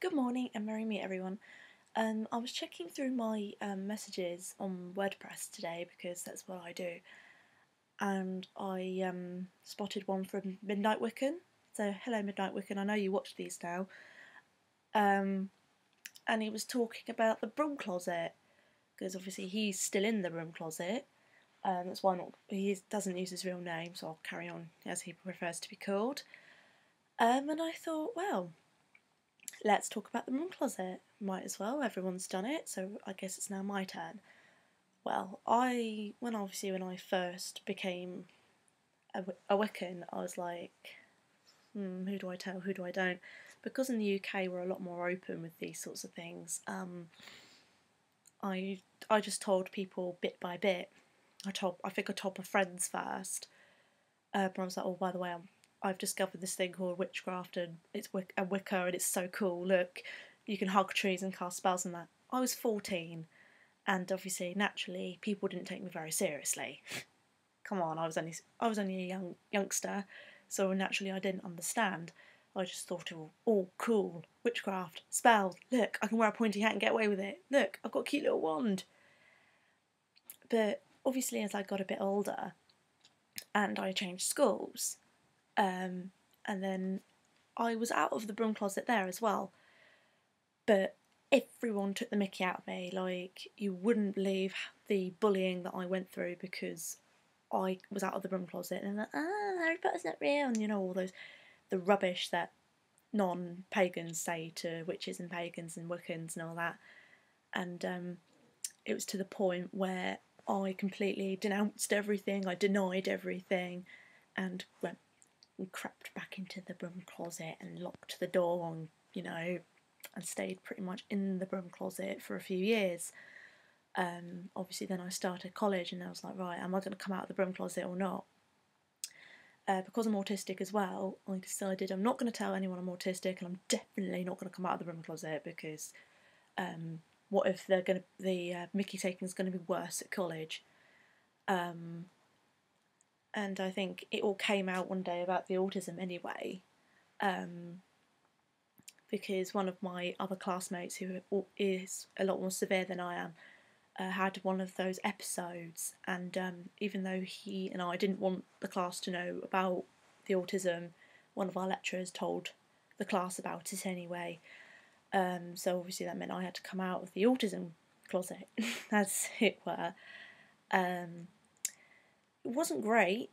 Good morning and merry meet everyone. I was checking through my messages on Wordpress today because that's what I do, and I spotted one from Midnight Wiccan. So hello Midnight Wiccan, I know you watch these now. And he was talking about the Broom Closet because obviously he's still in the Broom Closet. That's why not. He doesn't use his real name, so I'll carry on as he prefers to be called. And I thought, well, let's talk about the Broom Closet. Might as well, everyone's done it, so I guess it's now my turn. Well, when I first became a Wiccan, I was like, who do I tell, who do I don't? Because in the UK we're a lot more open with these sorts of things, I just told people bit by bit. I told my friends first, but I was like, oh, by the way, I've discovered this thing called witchcraft, and it's a Wicca, and it's so cool. Look, you can hug trees and cast spells and that. I was 14, and obviously, naturally, people didn't take me very seriously. Come on, I was only a youngster, so naturally, I didn't understand. I just thought it all cool, witchcraft, spells. Look, I can wear a pointy hat and get away with it. Look, I've got a cute little wand. But obviously, as I got a bit older, and I changed schools, and then I was out of the broom closet there as well. But everyone took the mickey out of me. Like, you wouldn't believe the bullying that I went through because I was out of the broom closet. And they're like, Harry Potter's not real. And all the rubbish that non-pagans say to witches and pagans and Wiccans and all that. And it was to the point where I completely denounced everything. I denied everything and went and crept back into the broom closet and locked the door on, and stayed pretty much in the broom closet for a few years. Obviously then I started college and I was like, right, am I going to come out of the broom closet or not? Because I'm autistic as well, I decided I'm not going to tell anyone I'm autistic, and I'm definitely not going to come out of the broom closet because what if the Mickey taking is going to be worse at college? And I think it all came out one day about the autism anyway, because one of my other classmates, who is a lot more severe than I am, had one of those episodes, and even though he and I didn't want the class to know about the autism, one of our lecturers told the class about it anyway. So obviously that meant I had to come out of the autism closet, as it were. It wasn't great,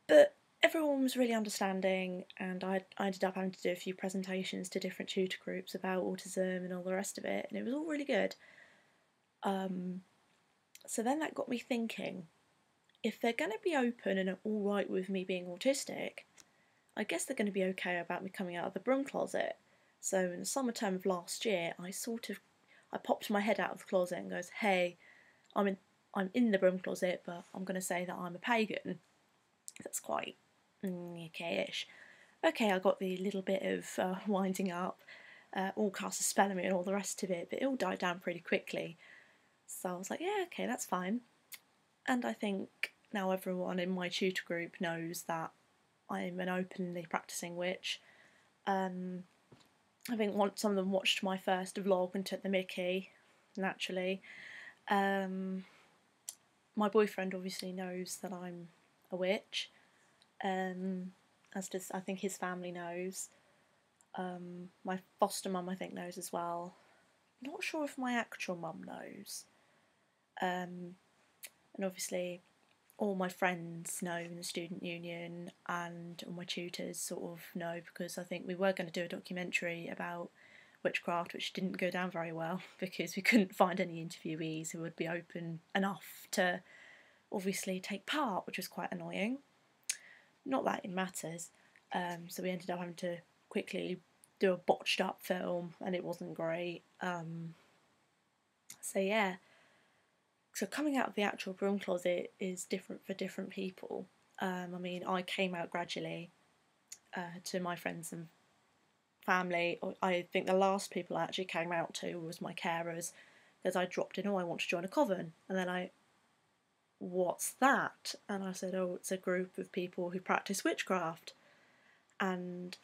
but everyone was really understanding, and I ended up having to do a few presentations to different tutor groups about autism and all the rest of it, and it was all really good. So then that got me thinking, if they're going to be open and alright with me being autistic, I guess they're going to be okay about me coming out of the broom closet. So in the summer term of last year, I popped my head out of the closet and goes, hey, I'm in the broom closet, but I'm going to say that I'm a pagan. That's quite okay-ish. Okay, I got the little bit of winding up, all cast a spell on me and all the rest of it, but it all died down pretty quickly. So I was like, yeah, okay, that's fine. And I think now everyone in my tutor group knows that I'm an openly practising witch. I think some of them watched my first vlog and took the mickey, naturally. My boyfriend obviously knows that I'm a witch, as does, I think, his family knows. My foster mum, I think, knows as well. Not sure if my actual mum knows. And obviously all my friends know in the student union, and all my tutors sort of know, because I think we were going to do a documentary about witchcraft, which didn't go down very well because we couldn't find any interviewees who would be open enough to obviously take part, which was quite annoying. Not that it matters. So we ended up having to quickly do a botched up film, and it wasn't great. So yeah. So coming out of the actual broom closet is different for different people. I mean, I came out gradually to my friends and family. I think the last people I actually came out to was my carers, because I dropped in, oh, I want to join a coven. And then what's that? And I said, oh, it's a group of people who practice witchcraft. And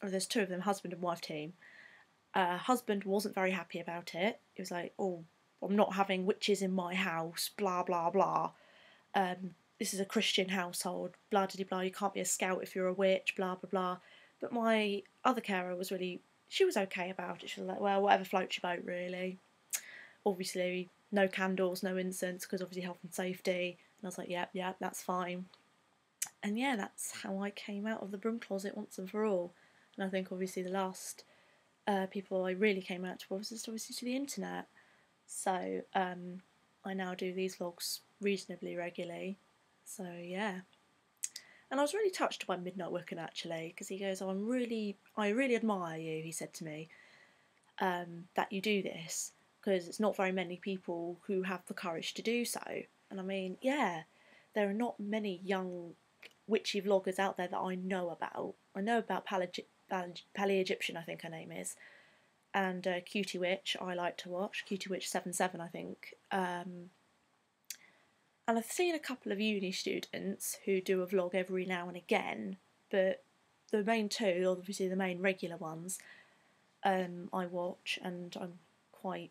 there's two of them, husband and wife team. Husband wasn't very happy about it. He was like, oh, I'm not having witches in my house, blah, blah, blah. This is a Christian household, blah, blah, blah. You can't be a scout if you're a witch, blah, blah, blah. But my other carer was really, she was okay about it. She was like, well, whatever floats your boat, really. Obviously, no candles, no incense, because obviously health and safety. And I was like, yeah, that's fine. And yeah, that's how I came out of the broom closet once and for all. And I think obviously the last people I really came out to was just obviously to the internet. So I now do these vlogs reasonably regularly. So yeah. And I was really touched by Midnight Wiccan actually, because he goes, oh, I really admire you, he said to me, that you do this, because it's not very many people who have the courage to do so. And I mean, yeah, there are not many young witchy vloggers out there that I know about. I know about Pally Egyptian, I think her name is, and Cutie Witch I like to watch, Cutie Witch 77 I think. And I've seen a couple of uni students who do a vlog every now and again, but the main two, obviously the main regular ones, I watch, and I'm quite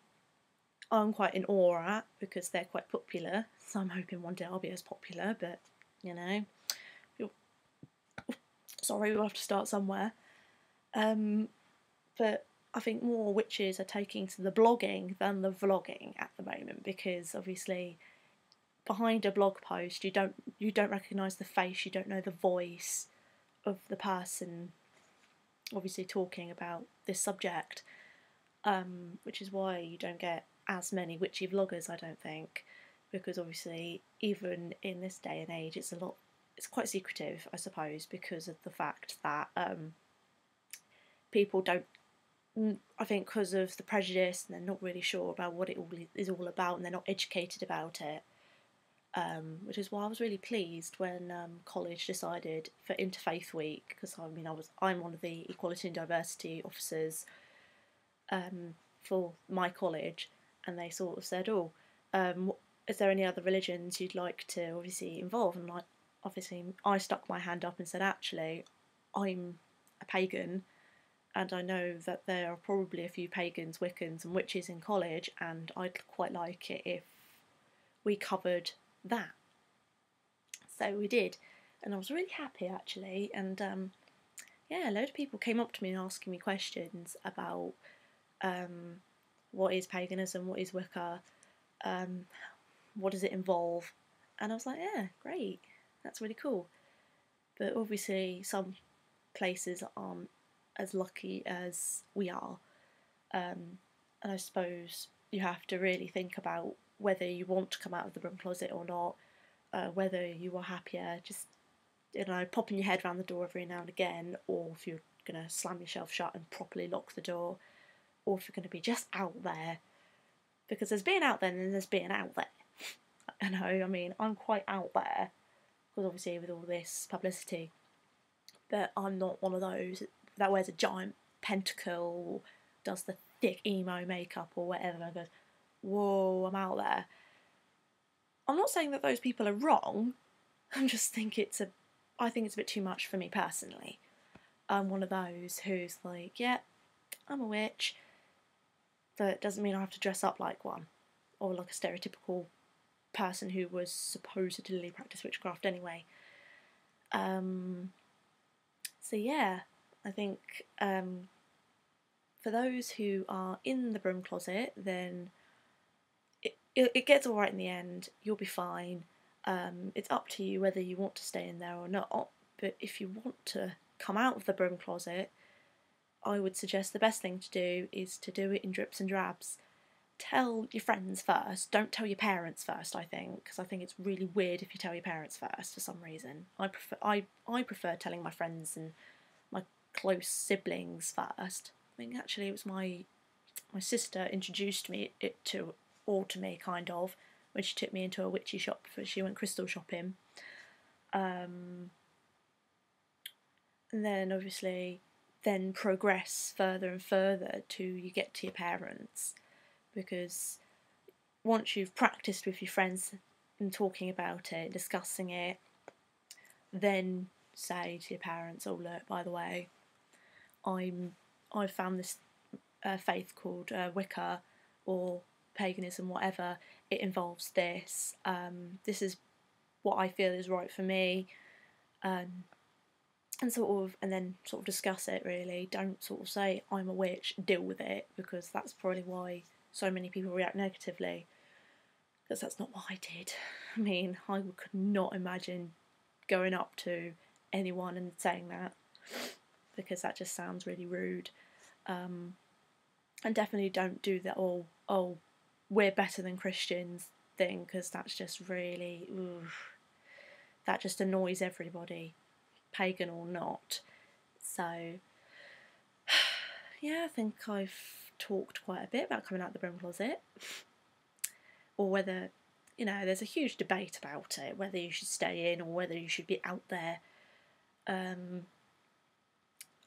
in awe at, because they're quite popular. So I'm hoping one day I'll be as popular, but you know, sorry, we'll have to start somewhere. But I think more witches are taking to the blogging than the vlogging at the moment, because obviously behind a blog post you don't recognise the face, you don't know the voice of the person obviously talking about this subject, which is why you don't get as many witchy vloggers, I don't think, because obviously even in this day and age it's quite secretive, I suppose, because of the fact that people don't, I think because of the prejudice, and they're not really sure about what it all is all about, and they're not educated about it, which is why I was really pleased when college decided for Interfaith Week, because I mean I'm one of the Equality and Diversity officers for my college, and they sort of said, oh, is there any other religions you'd like to obviously involve? And I stuck my hand up and said, actually, I'm a pagan, and I know that there are probably a few pagans, Wiccans and witches in college, and I'd quite like it if we covered that. So we did, and I was really happy actually, and yeah, a load of people came up to me and asking me questions about what is paganism, what is Wicca, what does it involve, and I was like, yeah, great, that's really cool. But obviously some places aren't as lucky as we are, and I suppose you have to really think about whether you want to come out of the broom closet or not, whether you are happier just, you know, popping your head around the door every now and again, or if you're going to slam yourself shut and properly lock the door, or if you're going to be just out there, because there's being out there and there's being out there. I know, I mean, I'm quite out there, because obviously with all this publicity, but I'm not one of those that wears a giant pentacle, or does the thick emo makeup or whatever, and goes, whoa, I'm out there. I'm not saying that those people are wrong, I think it's a bit too much for me personally. I'm one of those who's like, yeah, I'm a witch, but it doesn't mean I have to dress up like one, or like a stereotypical person who was supposedly practiced witchcraft anyway. So yeah, I think for those who are in the broom closet, then it gets alright in the end, you'll be fine. It's up to you whether you want to stay in there or not, but if you want to come out of the broom closet, I would suggest the best thing to do is to do it in drips and drabs. Tell your friends first, don't tell your parents first, I think, because I think it's really weird if you tell your parents first for some reason. I prefer telling my friends and my close siblings first. I think actually it was my sister introduced it to me, kind of, when she took me into a witchy shop before she went crystal shopping. And then obviously progress further and further to you get to your parents, because once you've practiced with your friends and talking about it, discussing it, then say to your parents, oh look, by the way, I've found this faith called Wicca or paganism, whatever, it involves this. This is what I feel is right for me, and then sort of discuss it really. Don't sort of say I'm a witch, deal with it, because that's probably why so many people react negatively, because that's not what I did. I mean, I could not imagine going up to anyone and saying that, because that just sounds really rude. And definitely don't do the oh, we're better than Christians thing, because that's just really, that just annoys everybody, pagan or not. So, yeah, I think I've talked quite a bit about coming out of the broom closet, or whether, there's a huge debate about it, whether you should stay in or whether you should be out there. I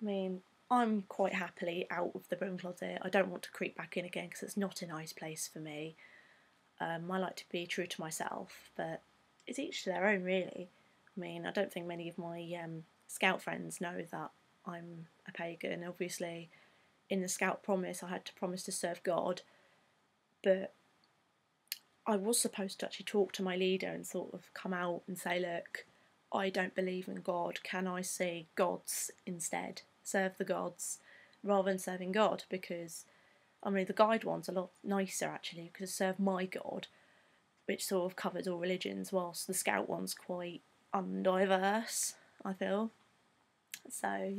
mean, I'm quite happily out of the broom closet. I don't want to creep back in again because it's not a nice place for me. I like to be true to myself, but it's each to their own, really. I mean, I don't think many of my scout friends know that I'm a pagan. Obviously, in the scout promise, I had to promise to serve God, but I was supposed to actually talk to my leader and sort of come out and say, look, I don't believe in God. Can I see gods instead? Serve the gods rather than serving God, because I mean the guide one's a lot nicer actually, because serve my God, which sort of covers all religions, whilst the scout one's quite undiverse, I feel. So,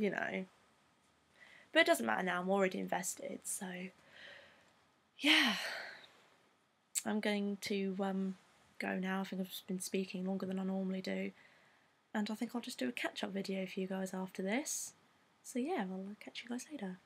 but it doesn't matter now, I'm already invested, so yeah. I'm going to go now. I think I've just been speaking longer than I normally do, and I think I'll just do a catch-up video for you guys after this. So yeah, I'll catch you guys later.